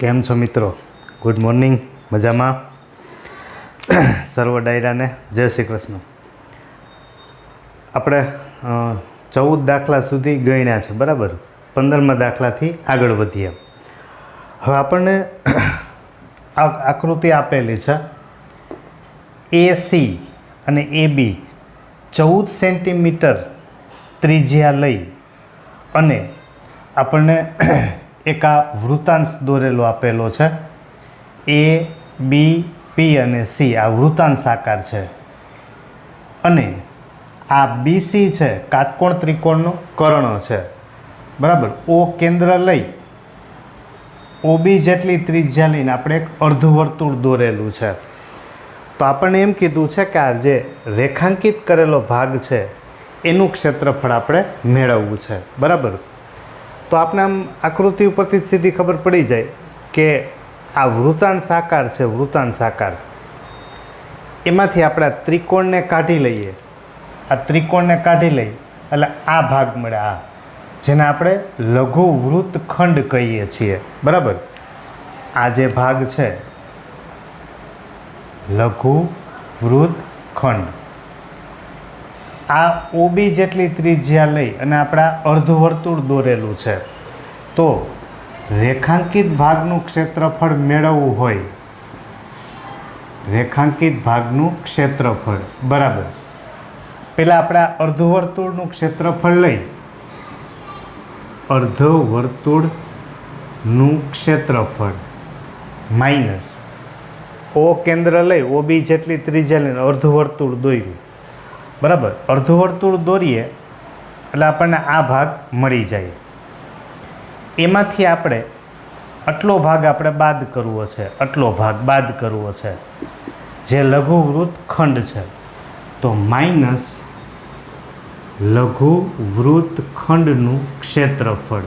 કેમ છો મિત્રો? Good morning. મજામાં? સર્વ ડાયરાને જય શ્રી કૃષ્ણ. આપણે 14 દાખલા સુધી ગણ્યા છે, બરાબર? 15મા દાખલાથી આગળ વધીએ. હવે આપણને આકૃતિ આપેલી છે. AC અને AB 14 સેન્ટીમીટર ત્રિજ્યા લઈ અને આપણને એક આ વૃત્તાંશ દોરેલો આપેલો છે. A, B, P અને C આ વૃત્તાંશ આકાર છે અને આ BC છે કાટકોણ ત્રિકોણનો કર્ણ છે, બરાબર? O કેન્દ્ર લઈ OB જેટલી ત્રિજ્યા લઈને આપણે એક અર્ધવર્તુળ દોરેલું છે. તો આપણને એમ કીધું છે કે આ જે રેખાંકિત કરેલો ભાગ છે એનું ક્ષેત્રફળ આપણે મેળવવું છે, બરાબર? તો આપણે આમ આકૃતિ ઉપરથી જ સીધી ખબર પડી જાય કે આ વૃત્તાંશ આકાર છે. વૃત્તાંશ આકાર એમાંથી આપણે આ ત્રિકોણને કાઢી લઈએ. આ ત્રિકોણને કાઢી લઈ એટલે આ ભાગ મળે, આ જેને આપણે લઘુ વૃત્તખંડ કહીએ છીએ, બરાબર? આ જે ભાગ છે લઘુ વૃત્તખંડ, આ OB જેટલી ત્રિજ્યા લઈ અને આપણા અર્ધવર્તુળ દોરેલું છે. તો રેખાંકિત ભાગનું ક્ષેત્રફળ મેળવવું હોય, રેખાંકિત ભાગનું ક્ષેત્રફળ, બરાબર? પહેલાં આપણા અર્ધવર્તુળનું ક્ષેત્રફળ લઈ અર્ધવર્તુળનું ક્ષેત્રફળ માઇનસ O કેન્દ્ર લઈ OB જેટલી ત્રિજ્યા લઈને અર્ધવર્તુળ દોર્યું, બરાબર? અર્ધવર્તુળ દોરીએ એટલે આપણને આ ભાગ મળી જાય. એમાંથી આપણે આટલો ભાગ આપણે બાદ કરવો છે, આટલો ભાગ બાદ કરવો છે જે લઘુ વૃત્તખંડ છે. તો માઇનસ લઘુ વૃત્તખંડનું ક્ષેત્રફળ,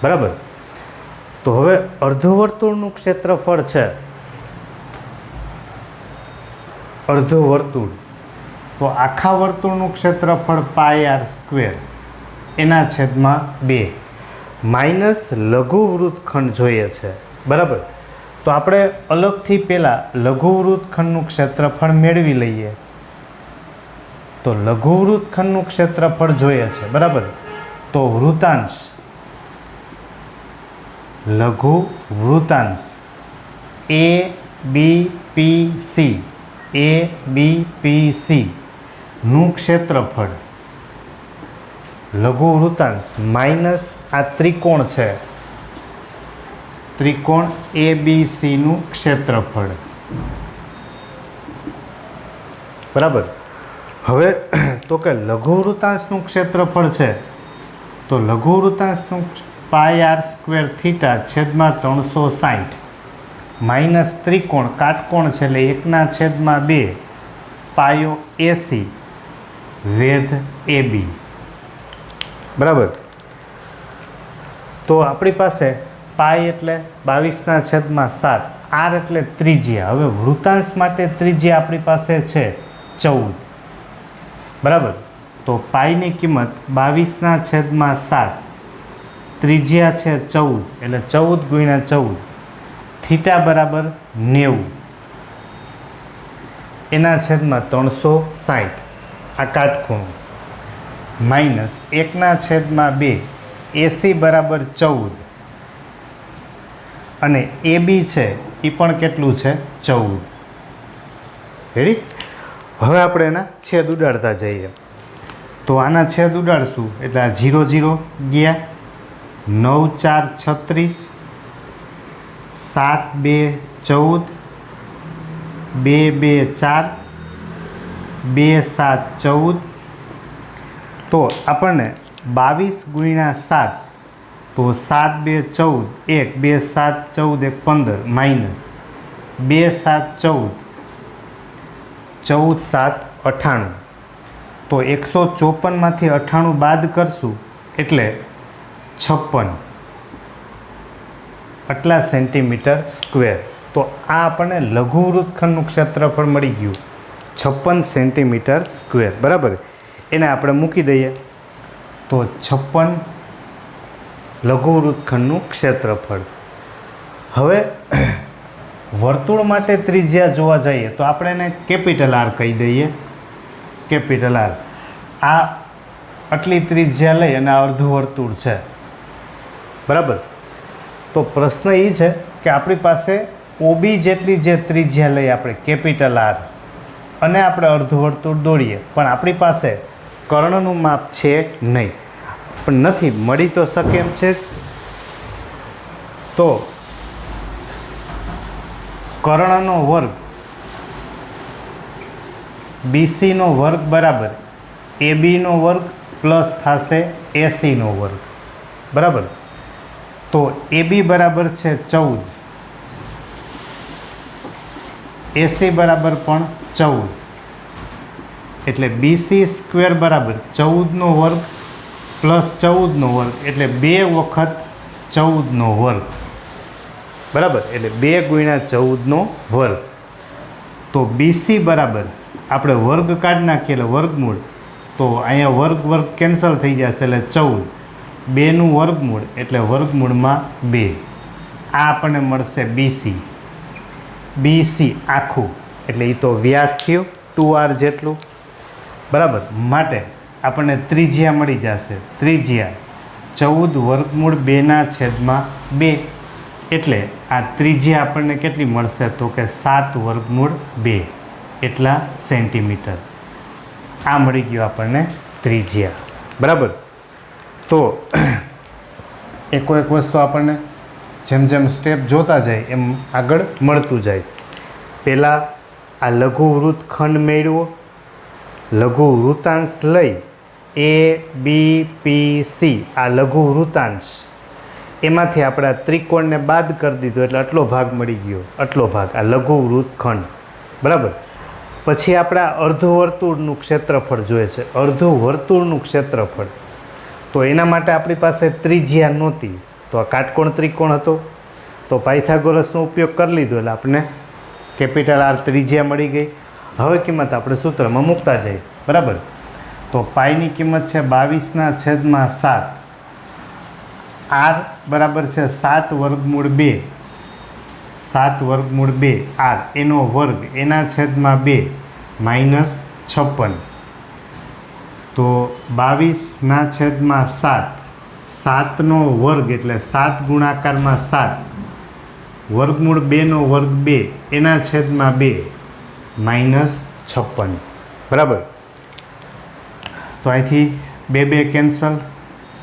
બરાબર? તો હવે અર્ધવર્તુળનું ક્ષેત્રફળ છે અર્ધવર્તુળ, તો આખા વર્તુળનું ક્ષેત્રફળ πr² એના છેદમાં 2 માઇનસ લઘુ વૃત્તખંડ જોઈએ છે, બરાબર? તો આપણે અલગથી પહેલાં લઘુ વૃત્તખંડનું ક્ષેત્રફળ મેળવી લઈએ. તો લઘુ વૃત્તખંડનું ક્ષેત્રફળ જોઈએ છે, બરાબર? તો વૃત્તાંશ, લઘુ વૃત્તાંશ ABPC ABPC નું ક્ષેત્રફળ, લઘુ વૃત્તાંશ માઇનસ આ ત્રિકોણ છે, ત્રિકોણ ABC નું ક્ષેત્રફળ, બરાબર? હવે તો કે લઘુ વૃત્તાંશનું ક્ષેત્રફળ છે, તો લઘુ વૃત્તાંશનું πr² થીટા છેદમાં 360 માઇનસ ત્રિકોણ કાટકોણ છે એટલે 1/2 પાયો AC વેધ AB, બરાબર? તો આપણી પાસે પાઈ એટલે 22/7, R એટલે ત્રિજ્યા. હવે વૃત્તાંશ માટે ત્રિજ્યા આપણી પાસે છે 14, બરાબર? તો પાઈની કિંમત 22/7, ત્રિજ્યા છે 14 એટલે 14 × 14, થીટા બરાબર 90 એના છેદમાં 360 આ કાટખૂણો માઇનસ 1/2 AC બરાબર 14 અને AB છે એ પણ કેટલું છે? 14. રેડી? હવે આપણે એના છેદ ઉડાડતા જઈએ. તો આના છેદ ઉડાડશું એટલે આ 0 0 ગયા, 9 4 36, 7 2 14, 2 2 4, 2 7 14. તો આપણને 22 × 7, તો 7 2 14, 1 2 7 14 1 15 માઇનસ 2 7 14, 14 7 98. તો 154માંથી 98 બાદ કરશું એટલે 56 આટલા સેન્ટીમીટર સ્ક્વેર. તો આ આપણને લઘુ વૃત્તખંડનું ક્ષેત્રફળ મળી ગયું 56 સેન્ટીમીટર સ્ક્વેર, બરાબર? એને આપણે મૂકી દઈએ તો 56 લઘુ વૃત્તખંડનું ક્ષેત્રફળ. હવે વર્તુળ માટે ત્રિજ્યા જોવા જઈએ તો આપણે એને કેપિટલ આર કહી દઈએ. Capital R. આ આટલી ત્રિજ્યા લઈ અને આ અર્ધું વર્તુળ છે, બરાબર. તો પ્રશ્ન એ છે કે આપણી પાસે ઓબી જેટલી જે ત્રિજ્યા લઈ આપણે કેપિટલ આર અને આપણે અર્ધું વર્તુળ દોરીએ, પણ આપણી પાસે કર્ણનું માપ છે નહીં, પણ નથી, મળી તો શકે એમ છે જ. તો કર્ણનો વર્ગ બીસીનો વર્ગ બરાબર એબીનો વર્ગ પ્લસ થશે એસીનો વર્ગ, બરાબર. તો એબી બરાબર છે 14, એસી બરાબર પણ 14, એટલે બીસી સ્ક્વેર બરાબર 14નો વર્ગ પ્લસ 14નો વર્ગ, એટલે 2 વખત 14નો વર્ગ, બરાબર. એટલે 2 ગુણ્યા 14નો વર્ગ. તો બીસી બરાબર આપણે વર્ગ કાઢી નાખીએ એટલે વર્ગમૂળ, તો અહીંયા વર્ગ કેન્સલ થઈ જશે એટલે 14, 2નું વર્ગમૂળ એટલે વર્ગમૂળમાં 2. આ આપણને મળશે બીસી. બીસી આખું એટલે એ તો વ્યાસ થયો 2r જેટલું, બરાબર. માટે આપણને ત્રિજ્યા મળી જશે. ત્રિજ્યા 14 વર્ગમૂળ 2/2, એટલે આ ત્રિજ્યા આપણને કેટલી મળશે તો કે 7 વર્ગમૂળ 2 એટલા સેન્ટીમીટર. આ મળી ગયું આપણને ત્રિજ્યા, બરાબર. તો એકો એક વસ્તુ આપણને જેમ જેમ સ્ટેપ જોતા જાય એમ આગળ મળતું જાય. પહેલાં આ લઘુ વૃત્તખંડ મેળવો, લઘુ વૃત્તાંશ લઈ ABPC આ લઘુ વૃત્તાંશ, એમાંથી આપણે આ ત્રિકોણને બાદ કરી દીધો એટલે આટલો ભાગ મળી ગયો, આટલો ભાગ આ લઘુ વૃત્તખંડ, બરાબર. પછી આપણે આ અર્ધું વર્તુળનું ક્ષેત્રફળ જોઈએ છે, અર્ધું વર્તુળનું ક્ષેત્રફળ. તો એના માટે આપણી પાસે ત્રિજ્યા નહોતી, તો આ કાટકોણ ત્રિકોણ હતો, તો પાયથાગોરસનો ઉપયોગ કરી લીધો એટલે આપણે કેપિટલ આર ત્રિજ્યા મળી ગઈ. હવે કિંમત આપણે સૂત્રમાં મૂકતા જઈએ, બરાબર. તો પાઈની કિંમત છે 22/7, આર બરાબર છે 7 વર્ગમૂળ 2, 7 વર્ગમૂળ 2 આર એનો વર્ગ એના છેદમાં 2 -56. તો 22/7, 7નો વર્ગ એટલે 7 ગુણાકારમાં 7, વર્ગમૂળ 2નો વર્ગ 2 એના છેદમાં 2 -56, બરાબર. તો અહીંથી 2 2 કેન્સલ,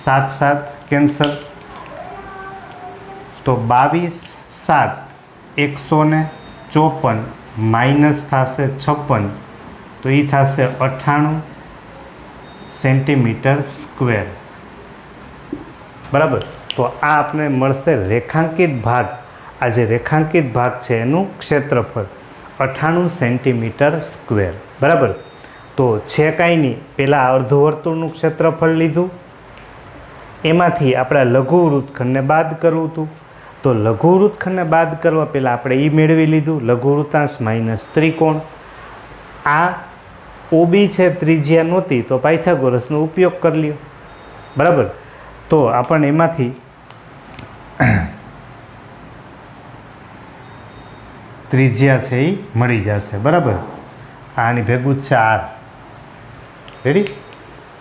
7 7 કેન્સલ. તો 22/7 154 માઇનસ થશે 56, તો એ થશે 98 સેન્ટીમીટર સ્ક્વેર, બરાબર. તો આ આપણે મળશે રેખાંકિત ભાગ. આ જે રેખાંકિત ભાગ છે એનું ક્ષેત્રફળ 98 સેન્ટીમીટર સ્ક્વેર, બરાબર. તો છે કાંઈ નહીં, પહેલાં અર્ધવર્તુળનું ક્ષેત્રફળ લીધું, એમાંથી આપણે લઘુ વૃત્તખંડને બાદ કરવું હતું. તો લઘુ વૃત્તખંડને બાદ કરવા પહેલાં આપણે એ મેળવી લીધું, લઘુ વૃત્તાંશ માઇનસ ત્રિકોણ. આ ઓબી છે ત્રિજ્યા નહોતી તો પાયથાગોરસનો ઉપયોગ કરી લ્યો, બરાબર. તો આપણને એમાંથી ત્રિજ્યા છે એ મળી જશે, બરાબર. આની ભેગું જ છે આર. રેડી?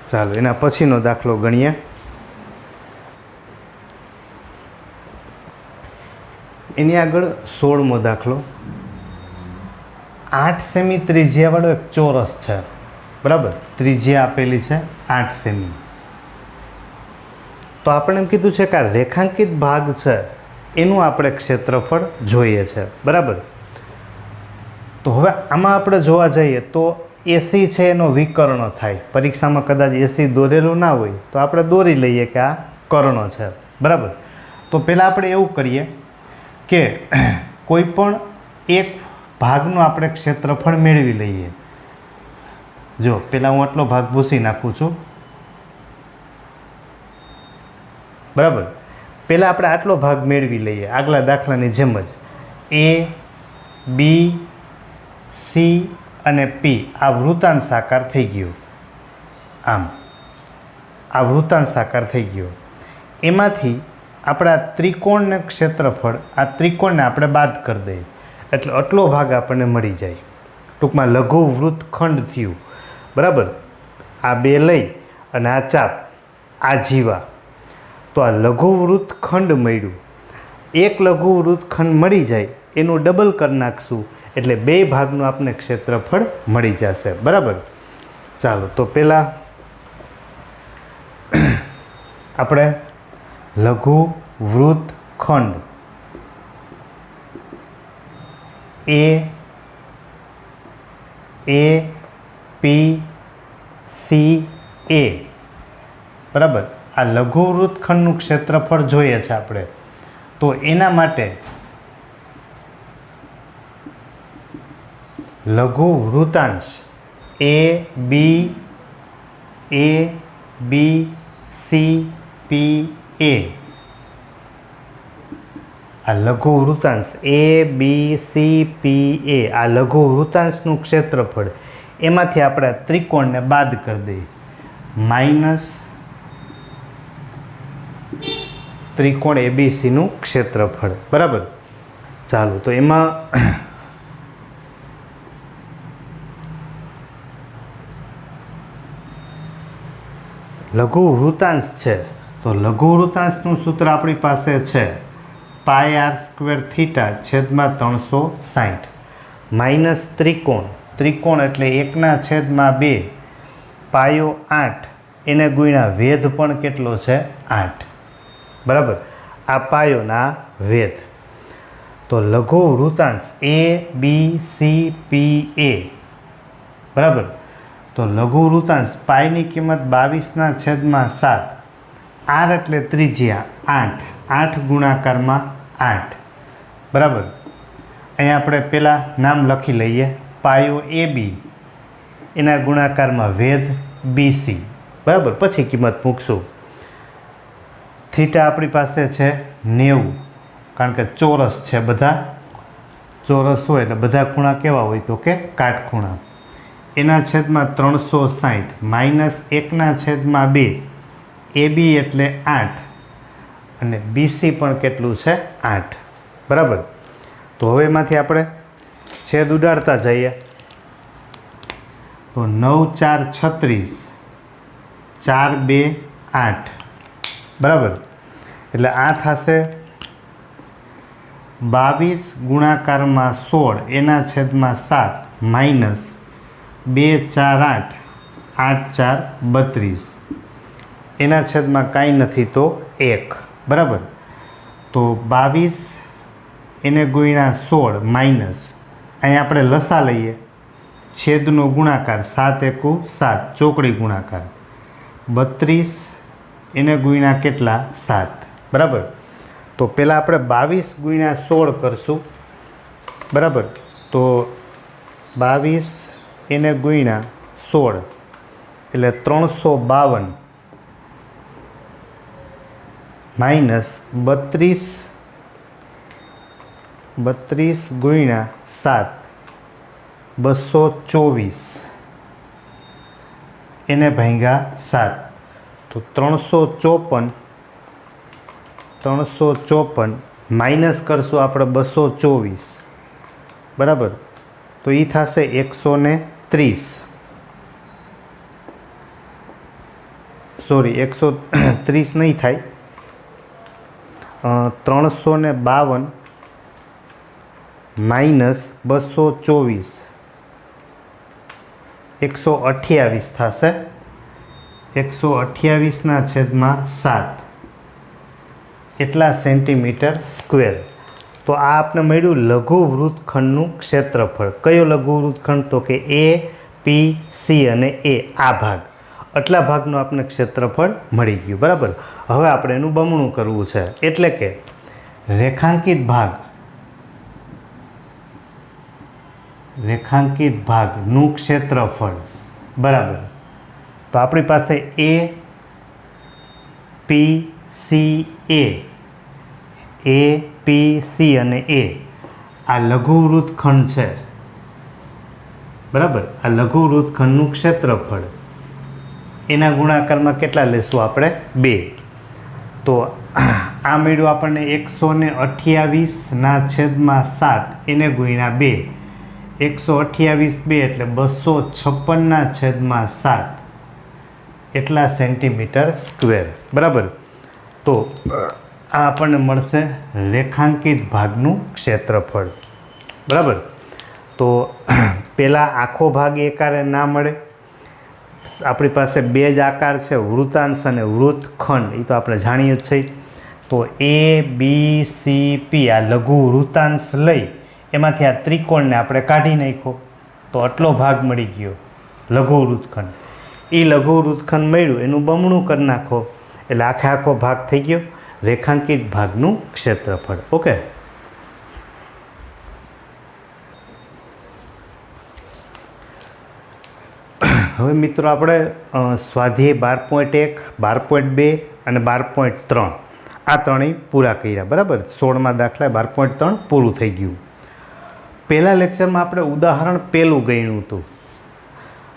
ચાલો એના પછીનો દાખલો ગણીએ. એની આગળ 16મો દાખલો. 8 સેમી ત્રિજ્યાવાળો એક ચોરસ છે, બરાબર. ત્રિજ્યા આપેલી છે 8 સેમી. તો આપણે એમ કીધું છે કે આ રેખાંકિત ભાગ છે એનું આપણે ક્ષેત્રફળ જોઈએ છે, બરાબર. તો હવે આમાં આપણે જોવા જઈએ તો એસી છે એનો વિકર્ણ થાય. પરીક્ષામાં કદાચ એસી દોરેલું ના હોય તો આપણે દોરી લઈએ કે આ કર્ણ છે, બરાબર. તો પહેલાં આપણે એવું કરીએ કે કોઈ પણ એક ભાગનું આપણે ક્ષેત્રફળ મેળવી લઈએ. જો પહેલાં હું આટલો ભાગ ભૂસી નાખું છું, બરાબર. પહેલાં આપણે આટલો ભાગ મેળવી લઈએ આગલા દાખલાની જેમ જ. એ બી સી અને પી આ વૃત્તાંશ આકાર થઈ ગયો. આમ આ વૃત્તાંશ આકાર થઈ ગયો. એમાંથી આપણા ત્રિકોણને ક્ષેત્રફળ, આ ત્રિકોણને આપણે બાદ કરી દઈએ એટલે આટલો ભાગ આપણને મળી જાય. ટૂંકમાં લઘુ વૃત્તખંડ થયું. બરાબર. આ બે લઈ અને આ ચાપ આ જીવા, તો આ લઘુ વૃત્તખંડ મળ્યું. એક લઘુ વૃત્તખંડ મળી જાય એનું ડબલ કરી નાખશું એટલે બે ભાગનું આપણને ક્ષેત્રફળ મળી જશે. બરાબર. ચાલો તો પહેલાં આપણે લઘુ વૃત્તખંડ એ પી સી એ, બરાબર. આ લઘુ વૃત્તખંડનું ક્ષેત્રફળ જોઈએ છે આપણે, તો એના માટે લઘુ વૃત્તાંશ એ બી સી પી એ, આ લઘુ વૃત્તાંશ એ બી સી પી એ, આ લઘુ વૃત્તાંશનું ક્ષેત્રફળ, એમાંથી આપણે ત્રિકોણને બાદ કરી દઈએ. માઇનસ ત્રિકોણ એબીસીનું ક્ષેત્રફળ. બરાબર. ચાલો તો એમાં લઘુ વૃત્તાંશ છે, તો લઘુ વૃત્તાંશનું સૂત્ર આપણી પાસે છે πr² છેદમાં 360 માઇનસ ત્રિકોણ, ત્રિકોણ એટલે 1/2, પાયો 8, એને ગુણ્યા વેધ પણ કેટલો છે 8. બરાબર. આ પાયોના વેધ. તો લઘુ વૃત્તાંશ એ બી સી પી એ, બરાબર. તો લઘુ વૃત્તાંશ પાયની કિંમત 22/7, આર એટલે ત્રિજ્યા 8, 8 ગુણાકારમાં 8. બરાબર. અહીંયા આપણે પહેલાં નામ લખી લઈએ. પાયો એ બી, એના ગુણાકારમાં વેધ બીસી. બરાબર. પછી કિંમત મૂકશું. થીટા આપણી પાસે છે 90, કારણ કે ચોરસ છે, બધા ચોરસ હોય એટલે બધા ખૂણા કેવા હોય તો કે કાટખૂણા. એના છેદમાં 360 માઇનસ 1/2, એ બી એટલે 8 અને બીસી પણ કેટલું છે 8. બરાબર. તો હવે એમાંથી આપણે છેદ ઉડાડતા જઈએ. તો 9 4 36, 4 2 8. બરાબર. એટલે આ થશે 22 ગુણાકારમાં 16, એના છેદમાં 7 માઇનસ 2 4 8, 8 4 32, એના છેદમાં કાંઈ નથી તો 1. બરાબર. તો 22 એને ગુણ્યા 16 માઇનસ, અહીંયા આપણે લસા લઈએ, છેદનો ગુણાકાર 7 × 7, ચોકડી ગુણાકાર 32, એને ગુણ્યા કેટલા 7. બરાબર. તો પહેલાં આપણે 22 ગુણ્યા 16 કરશું. બરાબર. તો 22 એને ગુણ્યા 16 એટલે 352 માઇનસ 32 ગુણ્યા 7 224, એને ભાગ્યા 7, તો 354 માઇનસ કરશું આપણે 224. બરાબર. તો એ થશે 130, સોરી 130 નહીં થાય, 352 માઇનસ 224, 128 થશે. 128/7 એટલા સેન્ટીમીટર સ્ક્વેર. તો આ આપણે મળ્યું લઘુ વૃત્તખંડનું ક્ષેત્રફળ. કયો લઘુ વૃત્તખંડ? તો કે એ પી સી અને એ, આ ભાગ, આટલા ભાગનું આપણે ક્ષેત્રફળ મળી ગયું. બરાબર. હવે આપણે એનું બમણું કરવું છે, એટલે કે રેખાંકિત ભાગનું ક્ષેત્રફળ. બરાબર. તો આપણી પાસે એ પી સી એ પી સી અને એ આ લઘુ વૃત્તખંડ છે. બરાબર. આ લઘુ વૃત્તખંડનું ક્ષેત્રફળ, એના ગુણાકારમાં કેટલા લેશું આપણે 2. તો આ મળ્યું આપણને 128/7 એને ગુણ્યા 2, 128/2 એટલે 256/7 એટલા સેન્ટીમીટર સ્ક્વેર, બરાબર. તો આ આપણને મળશે રેખાંકિત ભાગનું ક્ષેત્રફળ, બરાબર. તો પહેલાં આખો ભાગ એકારે ના મળે, આપણી પાસે બે જ આકાર છે, વૃત્તાંશ અને વૃત્તખંડ, એ તો આપણે જાણીએ જ છીએ. તો A B C P આ લઘુ વૃત્તાંશ લઈ એમાંથી આ ત્રિકોણને આપણે કાઢી નાખ્યો, તો આટલો ભાગ મળી ગયો લઘુ વૃત્તખંડ. એ લઘુ વૃત્તખંડ મળ્યું એનું બમણું કરી નાખો એટલે આખો ભાગ થઈ ગયો રેખાંકિત ભાગનું ક્ષેત્રફળ. ઓકે. હવે મિત્રો આપણે સ્વાધ્યાય 12.1, 12.2 અને 12.3 આ ત્રણેય પૂરા કર્યા, બરાબર. 16મા દાખલા 12.3 પૂરું થઈ ગયું. પહેલા લેક્ચરમાં આપણે ઉદાહરણ પહેલું ગણ્યું હતું.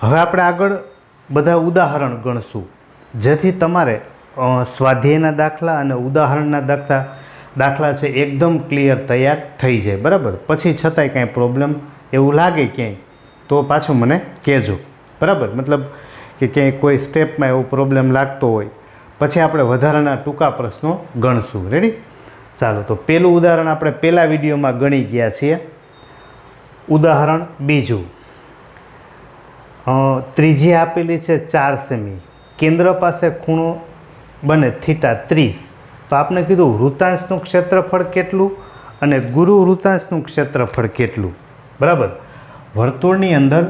હવે આપણે આગળ બધા ઉદાહરણ ગણશું, જેથી તમારે સ્વાધ્યાયના દાખલા અને ઉદાહરણના દાખલા છે એકદમ ક્લિયર તૈયાર થઈ જાય, બરાબર. પછી છતાંય કાંઈ પ્રોબ્લેમ એવું લાગે ક્યાંય તો પાછું મને કહેજો, બરાબર. મતલબ કે ક્યાંય કોઈ સ્ટેપમાં એવો પ્રોબ્લેમ લાગતો હોય પછી આપણે વધારાના ટૂંકા પ્રશ્નો ગણશું. રેડી? ચાલો, તો પહેલું ઉદાહરણ આપણે પહેલા વિડીયોમાં ગણી ગયા છીએ. ઉદાહરણ બીજું, ત્રિજ્યા આપેલી છે 4 સેમી, કેન્દ્ર પાસે ખૂણો બને θ30. તો આપણે કીધું વૃત્તાંશનું ક્ષેત્રફળ કેટલું અને ગુરુ વૃત્તાંશનું ક્ષેત્રફળ કેટલું, બરાબર. વર્તુળની અંદર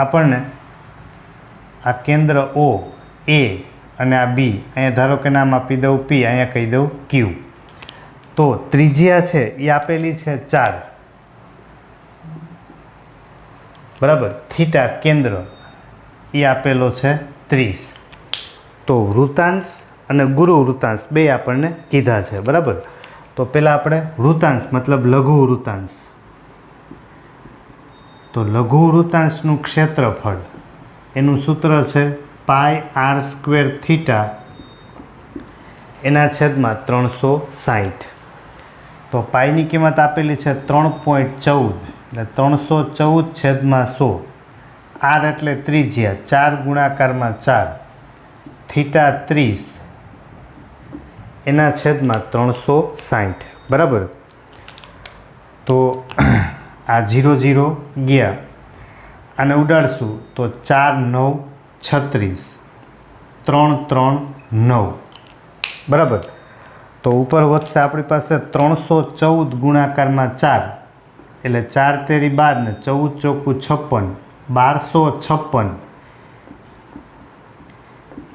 આપણને આ કેન્દ્ર O, A અને આ B, અહીંયા ધારો કે નામ આપી દઉં P, અહીંયા કહી દઉં Q. તો ત્રિજ્યા છે એ આપેલી છે 4, બરાબર. થીટા કેન્દ્ર એ આપેલો છે 30. તો વૃત્તાંશ અને ગુરુ વૃત્તાંશ બે આપણને કીધા છે, બરાબર. તો પહેલાં આપણે વૃત્તાંશ મતલબ લઘુ વૃત્તાંશ, તો લઘુ વૃત્તાંશનું ક્ષેત્રફળ એનું સૂત્ર છે πr² એના છેદમાં 360. તો પાઈની કિંમત આપેલી છે 3.14 એટલે 314/100. આર એટલે ત્રિજ્યા, 4 ગુણાકારમાં 4, θ30 એના છેદમાં 360, બરાબર. તો આ 0 0 ગયા, આને ઉડાડશું તો 4 9 36, 3 3 9, બરાબર. તો ઉપર વધશે આપણી પાસે 314 ગુણાકારમાં 4 એટલે 4 તેરી 12 ને 14 ચોકું 56, 1256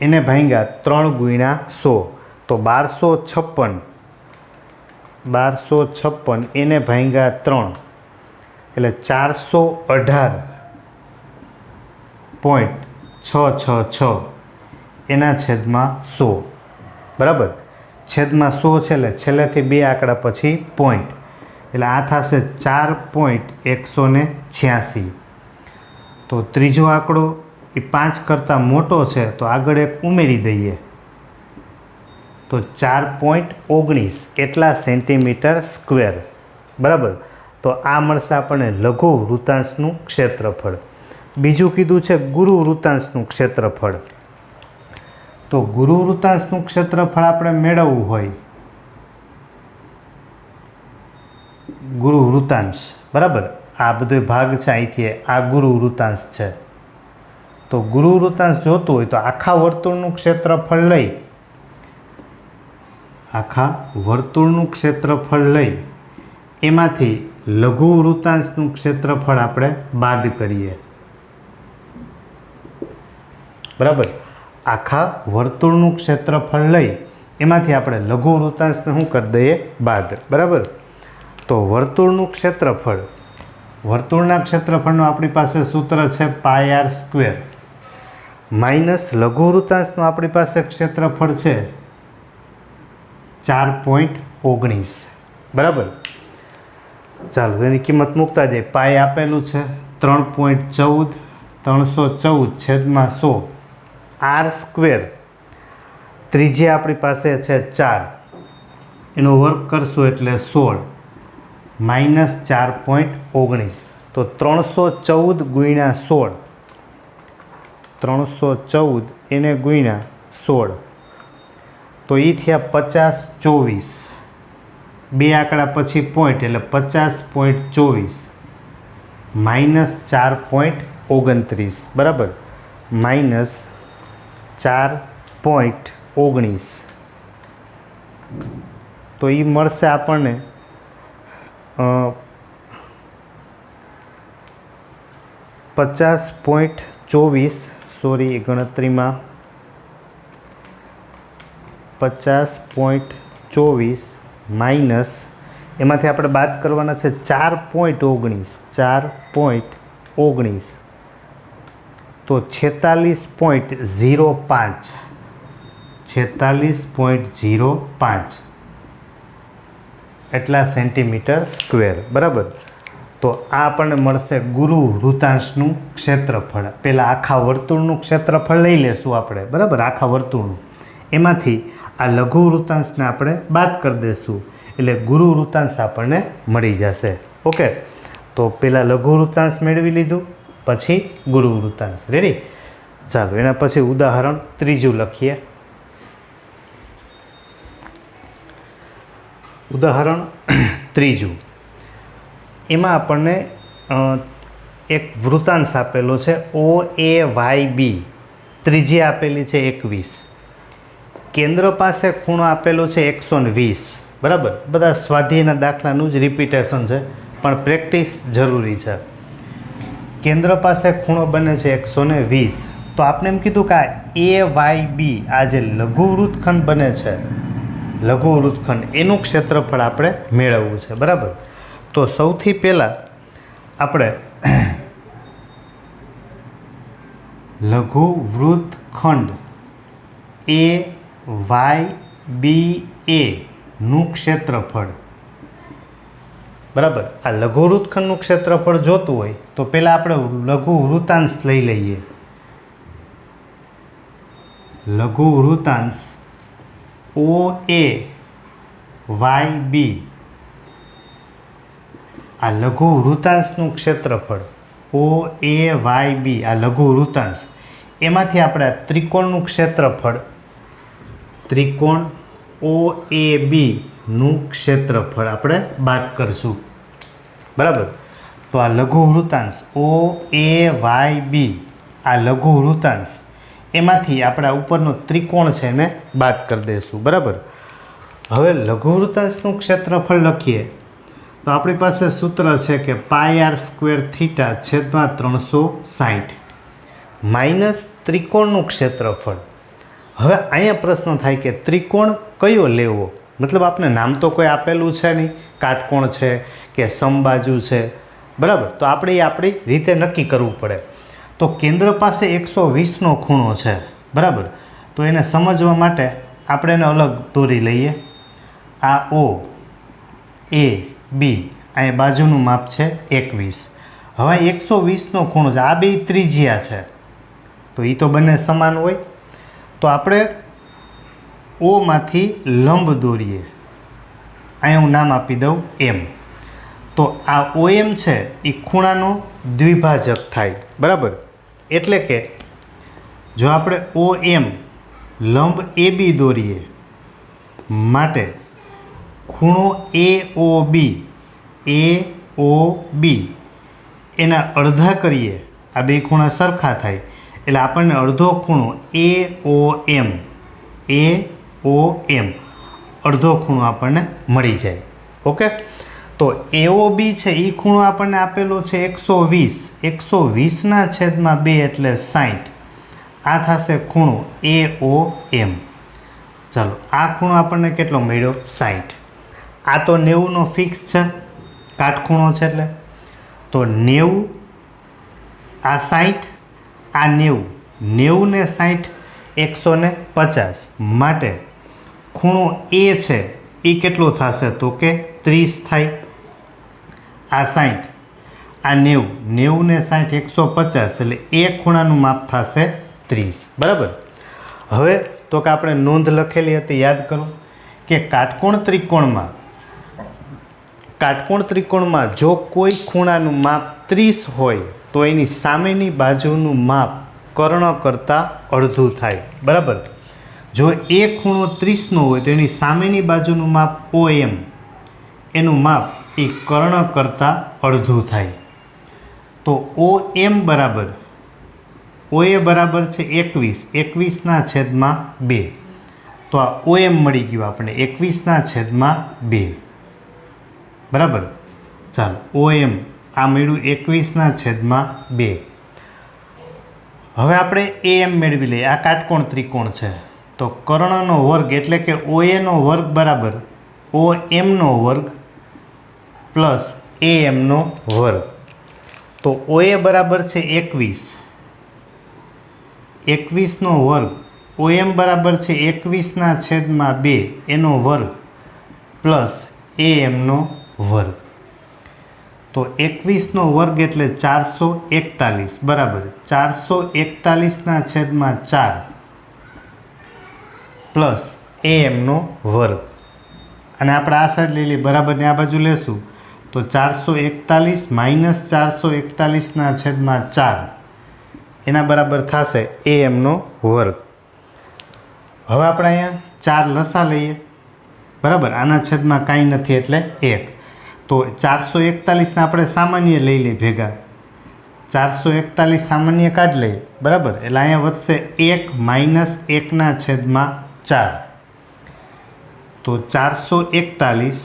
એને ભાંગ્યા 3 ગુણ્યા 100. તો 1256 એને ભાંગ્યા 3 એટલે 418.666 એના છેદમાં 100, બરાબર. છેદમાં 100 છે એટલે છેલ્લેથી બે આંકડા પછી પોઈન્ટ એટલે આ થશે 4.186. તો ત્રીજો આંકડો એ 5 કરતાં મોટો છે તો આગળ એક ઉમેરી દઈએ તો 4.19 એટલા સેન્ટીમીટર સ્ક્વેર, બરાબર. તો આ મળશે આપણને લઘુ વૃત્તાંશનું ક્ષેત્રફળ. બીજું કીધું છે ગુરુ વૃત્તાંશનું ક્ષેત્રફળ. તો ગુરુ વૃત્તાંશનું ક્ષેત્રફળ આપણે મેળવવું હોય, ગુરુ વૃત્તાંશ, બરાબર. આ બધો ભાગ છે અહીંથી આ ગુરુ વૃત્તાંશ છે. તો ગુરુ વૃત્તાંશ જોતું હોય તો આખા વર્તુળનું ક્ષેત્રફળ લઈ એમાંથી લઘુ વૃત્તાંશનું ક્ષેત્રફળ આપણે બાદ કરીએ, બરાબર. આખા વર્તુળનું ક્ષેત્રફળ લઈ એમાંથી આપણે લઘુ વૃત્તાંશને શું કરી દઈએ? બાદ, બરાબર. તો વર્તુળનું ક્ષેત્રફળ, વર્તુળના ક્ષેત્રફળનું આપણી પાસે સૂત્ર છે πr² માઇનસ લઘુ વૃત્તાંશનું આપણી પાસે ક્ષેત્રફળ છે 4.19, બરાબર. ચાલો એની કિંમત મૂકતા જઈએ. પાય આપેલું છે 3.14 314/100 આર સ્ક્વેર ત્રિજ્યા આપણી પાસે છે 4 એનો વર્ક કરશું એટલે 16 માઇનસ 4.19 તો 314 ગુણ્યા 16 314 એને ગુણ્યા 16 તો એ થયા 50/24 બે આંકડા પછી પોઈન્ટ એટલે 50.24 માઇનસ 4.29 બરાબર માઇનસ 4.19 તો એ મળશે આપણને 50.24 સોરી ગણતરીમાં 50.24 માઇનસ એમાંથી આપણે બાદ કરવાના છે 4.19 તો 46.05 એટલા સેન્ટીમીટર સ્ક્વેર બરાબર તો આ આપણને મળશે ગુરુ વૃત્તાંશનું ક્ષેત્રફળ પહેલાં આખા વર્તુળનું ક્ષેત્રફળ લઈ લેશું આપણે બરાબર આખા વર્તુળનું એમાંથી આ લઘુ વૃત્તાંશને આપણે બાદ કરી દઈશું એટલે ગુરુ વૃત્તાંશ આપણને મળી જશે ઓકે તો પહેલાં લઘુ વૃત્તાંશ મેળવી લીધું પછી ગુરુ વૃત્તાંશ રેડી ચાલો એના પછી ઉદાહરણ ત્રીજું લખીએ ઉદાહરણ ત્રીજું એમાં આપણને એક વૃત્તાંશ આપેલો છે OAYB ત્રિજ્યા આપેલી છે 21 કેન્દ્ર પાસે ખૂણો આપેલો છે 120 બરાબર બધા સ્વાધ્યાયના દાખલાનું જ રિપીટેશન છે પણ પ્રેક્ટિસ જરૂરી છે કેન્દ્ર પાસે ખૂણો બને છે 120 તો આપણે એમ કીધું કે AYB આ જે લઘુ વૃત્તખંડ બને છે લઘુ વૃત્તખંડ એનું ક્ષેત્રફળ આપણે મેળવવું છે બરાબર તો સૌથી પહેલાં આપણે લઘુ વૃત્તખંડ AYBA નું ક્ષેત્રફળ બરાબર આ લઘુ વૃત્તખંડનું ક્ષેત્રફળ જોતું હોય તો પહેલાં આપણે લઘુ વૃત્તાંશ લઈ લઈએ લઘુ વૃત્તાંશ OAYB આ લઘુ વૃત્તાંશનું ક્ષેત્રફળ OAYB આ લઘુ વૃત્તાંશ એમાંથી આપણે ત્રિકોણનું ક્ષેત્રફળ ત્રિકોણ OAB નું ક્ષેત્રફળ આપણે બાદ કરશું બરાબર તો આ લઘુ વૃત્તાંશ OAYB આ લઘુ વૃત્તાંશ એમાંથી આપણે ઉપરનો ત્રિકોણ છે એને બાદ કરી દઈશું બરાબર હવે લઘુ વૃત્તાંશનું ક્ષેત્રફળ લખીએ તો આપણી પાસે સૂત્ર છે કે πr²θ/360 માઇનસ ત્રિકોણનું ક્ષેત્રફળ હવે અહીંયા પ્રશ્ન થાય કે ત્રિકોણ કયો લેવો મતલબ આપણે નામ તો કોઈ આપેલું છે નહીં કાટકોણ છે કે સમબાજુ છે બરાબર તો આપણે એ આપણી રીતે નક્કી કરવું પડે તો કેન્દ્ર પાસે 120નો ખૂણો છે બરાબર તો એને સમજવા માટે આપણે એને અલગ દોરી લઈએ આ OAB અહીંયા બાજુનું માપ છે 21 હવે 120નો ખૂણો છે આ બે ત્રિજ્યા છે તો એ તો બંને સમાન હોય તો આપણે O માંથી લંબ દોરીએ અહીંયા હું નામ આપી દઉં M તો આ OM છે એ ખૂણાનો દ્વિભાજક થાય બરાબર એટલે કે જો આપણે OM લંબ AB દોરીએ માટે ખૂણો AOB એના અડધા કરીએ આ બે ખૂણા સરખા થાય એટલે આપણને અડધો ખૂણો AOM અડધો ખૂણો આપણને મળી જાય ઓકે તો AOB છે એ ખૂણો આપણને આપેલો છે 120 છેદમાં 2 એટલે 60 આ થશે ખૂણો AOM ચાલો આ ખૂણો આપણને કેટલો મળ્યો 60 આ તો 90નો ફિક્સ છે કાટખૂણો છે એટલે તો 90 આ 60 આ 90 ને 60 150 માટે ખૂણો A છે એ કેટલો થશે તો કે 30 થાય આ 60 આ 90 90 ને 60 150 એટલે એ ખૂણાનું માપ થશે 30 બરાબર. હવે તો કે આપણે નોંધ લખેલી હતી યાદ કરો કે કાટકોણ ત્રિકોણમાં જો કોઈ ખૂણાનું માપ 30 હોય તો એની સામેની બાજુનું માપ કર્ણ કરતાં અડધું થાય બરાબર. જો એ ખૂણો 30 નો હોય તો એની સામેની બાજુનું માપ OM એનું માપ એ કર્ણ કરતાં અડધું થાય. તો OM બરાબર OA બરાબર છે 21/2 તો આ OM મળી ગયું આપણે 21/2 બરાબર. ચાલો OM આ મળ્યું 21/2. હવે આપણે AM મેળવી લઈએ. આ કાટકોણ ત્રિકોણ છે તો કર્ણનો વર્ગ એટલે કે OA નો વર્ગ બરાબર OM નો વર્ગ પ્લસ AM નો વર્ગ. તો OA બરાબર છે 21 નો વર્ગ OM બરાબર છે 21/2 એનો વર્ગ પ્લસ AM નો વર્ગ. તો 21 નો વર્ગ એટલે 441 બરાબર 441/4 પ્લસ AM નો વર્ગ. અને આપણે આ સાઈડ લઈ લઈએ બરાબર ને આ બાજુ લેશું તો 441 માઇનસ 441/4 એના બરાબર થશે AM નો વર્ગ. હવે આપણે અહીંયા 4 લસા લઈએ બરાબર. આના છેદમાં કાંઈ નથી એટલે 1. તો 441 ને આપણે સામાન્ય લઈ લઈએ ભેગા 441 સામાન્ય કાઢી લઈએ બરાબર. એટલે અહીંયા વધશે 1 માઇનસ 1/4. તો 441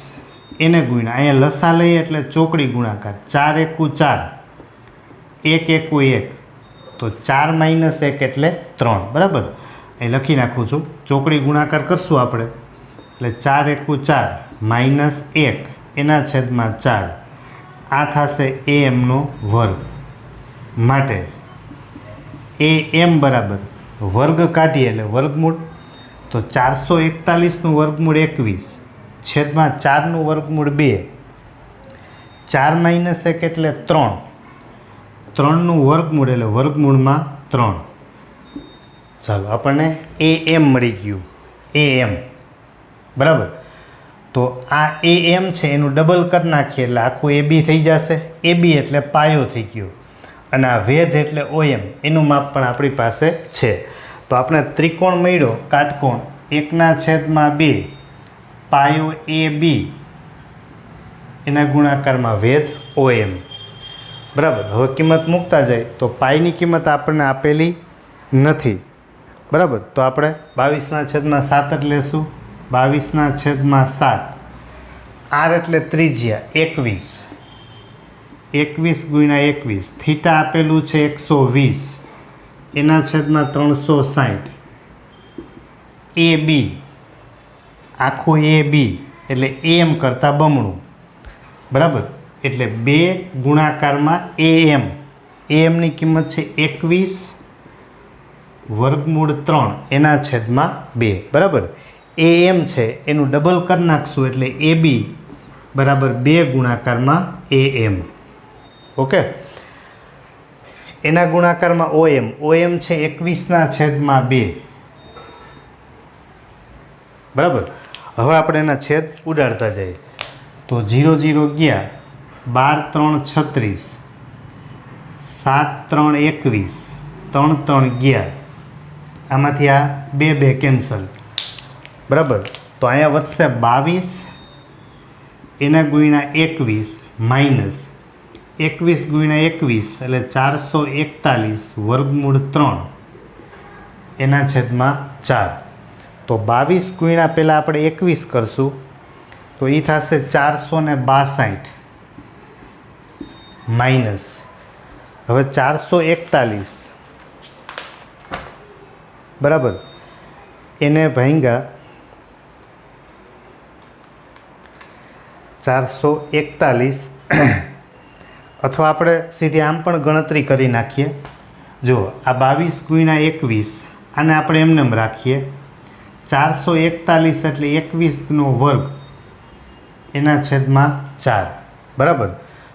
એને ગુણ્યા અહીંયા લસા લઈએ એટલે ચોકડી ગુણાકાર 4 × 4 1 × 1 તો 4 - 1 એટલે 3 બરાબર. અહીં લખી નાખું છું ચોકડી ગુણાકાર કરશું આપણે એટલે 4 × 4 -1 એના છેદમાં 4 આ થશે AM નો વર્ગ. માટે AM બરાબર વર્ગ કાઢીએ એટલે વર્ગમૂળ તો 441 નું વર્ગમૂળ 21 છેદમાં 4 નું વર્ગમૂળ 2 4 - 1 એટલે 3 3 નું વર્ગમૂળ એટલે વર્ગમૂળમાં 3. ચાલો આપણને AM મળી ગયું AM બરાબર. તો આ AM છે એનું ડબલ કરી નાખીએ એટલે આખું AB થઈ જશે. AB એટલે પાયો થઈ ગયો અને આ વેધ એટલે OM એનું માપ પણ આપણી પાસે છે. તો આપણે ત્રિકોણ મળ્યો કાટકોણ 1/2 પાયો AB એના ગુણાકારમાં વેધ OM બરાબર. હવે કિંમત મૂકતા જાય તો પાઈની કિંમત આપણને આપેલી નથી બરાબર. તો આપણે 22/7 જ લેશું 22/7. R એટલે ત્રિજ્યા 21 21 × 21 થીટા આપેલું છે 120 એના છેદમાં 360 AB આખું AB એટલે AM કરતાં બમણું બરાબર. એટલે 2 ગુણાકારમાં AMની કિંમત છે 21/3 એના છેદમાં 2 બરાબર. AM છે એનું ડબલ કરી નાખશું એટલે AB બરાબર 2 ગુણાકારમાં AM. ઓકે. એના ગુણાકારમાં OM છે 21/2 બરાબર. હવે આપણે એના છેદ ઉડાડતા જઈએ તો 0 0 ગયા 12 3 36 7 3 21 3 3 ગયા આમાંથી આ 2 2 કેન્સલ બરાબર. તો અહીંયા વધશે 22 એના ગુણ્યા 21 માઇનસ 21 ગુણ્યા 21 એટલે 441 વર્ગમૂળ 3 એના છેદમાં 4. તો 22 ગુણ્યા પહેલાં આપણે 21 કરશું તો એ થશે 462 માઇનસ હવે 441 બરાબર એને ભાંગ્યા 441 અથવા આપણે સીધી આમ પણ ગણતરી કરી નાખીએ. જો આ 22 ગુણ્યા 21 આને આપણે એમને એમ રાખીએ 441 એટલે 21 નો વર્ગ એના છેદમાં 4 બરાબર.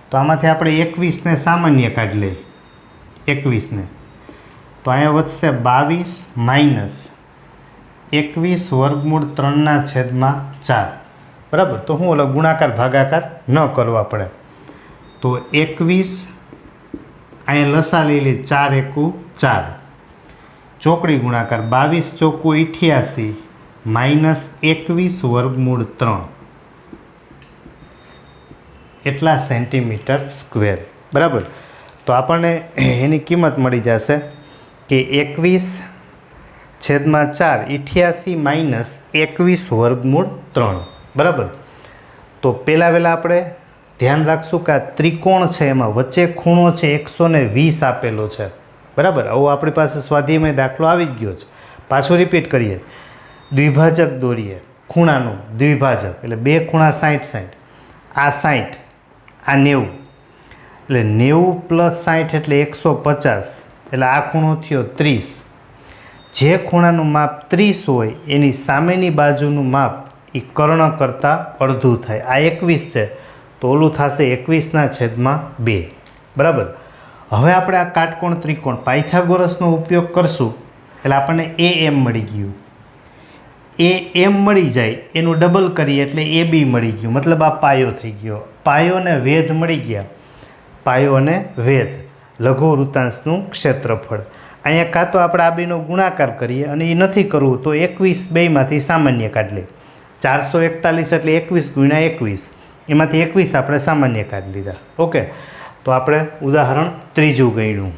તો તો આમાંથી આપણે 21ને સામાન્ય કાઢી લઈએ 21ને તો અહીંયા વધશે 22 માઇનસ 21 વર્ગમૂળ 3/4 બરાબર. તો હું ઓલો ગુણાકાર ભાગાકાર ન કરવા પડે તો 21 અહીંયા લસા લઈ લે 4 એકુ 4 ચોકડી ગુણાકાર 22 ચોકુ 88 માઇનસ 21 વર્ગમૂળ 3 એટલા સેન્ટીમીટર સ્ક્વેર બરાબર. તો આપણને એની કિંમત મળી જશે કે 21/4 88 માઇનસ 21 વર્ગમૂળ 3 બરાબર. તો પહેલાં આપણે ધ્યાન રાખશું કે આ ત્રિકોણ છે એમાં વચ્ચે ખૂણો છે 120 આપેલો છે બરાબર. આવો આપણી પાસે સ્વાધ્યાયમાં દાખલો આવી જ ગયો છે. પાછું રિપીટ કરીએ, દ્વિભાજક દોરીએ, ખૂણાનું દ્વિભાજક એટલે બે ખૂણા 60 આ 60 આ 90 એટલે 90 પ્લસ 60 એટલે 150 એટલે આ ખૂણો થયો 30. જે ખૂણાનું માપ 30 હોય એની સામેની બાજુનું માપ એ કર્ણ કરતાં અડધું થાય. આ 21 છે તો ઓલું થશે 21/2 બરાબર. હવે આપણે આ કાટકોણ ત્રિકોણ પાયથાગોરસનો ઉપયોગ કરશું એટલે આપણને AM મળી ગયું. AM મળી જાય એનું ડબલ કરીએ એટલે AB મળી ગયું, મતલબ આ પાયો થઈ ગયો. પાયો અને વેધ મળી ગયા. પાયો અને વેધ લઘુ વૃત્તાંશનું ક્ષેત્રફળ. અહીંયા કાં તો આપણે આ બેનો ગુણાકાર કરીએ અને એ નથી કરવું તો 21 બેમાંથી સામાન્ય કાઢી લઈએ. 441 એટલે 21 ગુણ્યા 21 એમાંથી 21 આપણે સામાન્ય કાઢી લીધા. ઓકે, તો આપણે ઉદાહરણ ત્રીજું ગણ્યું.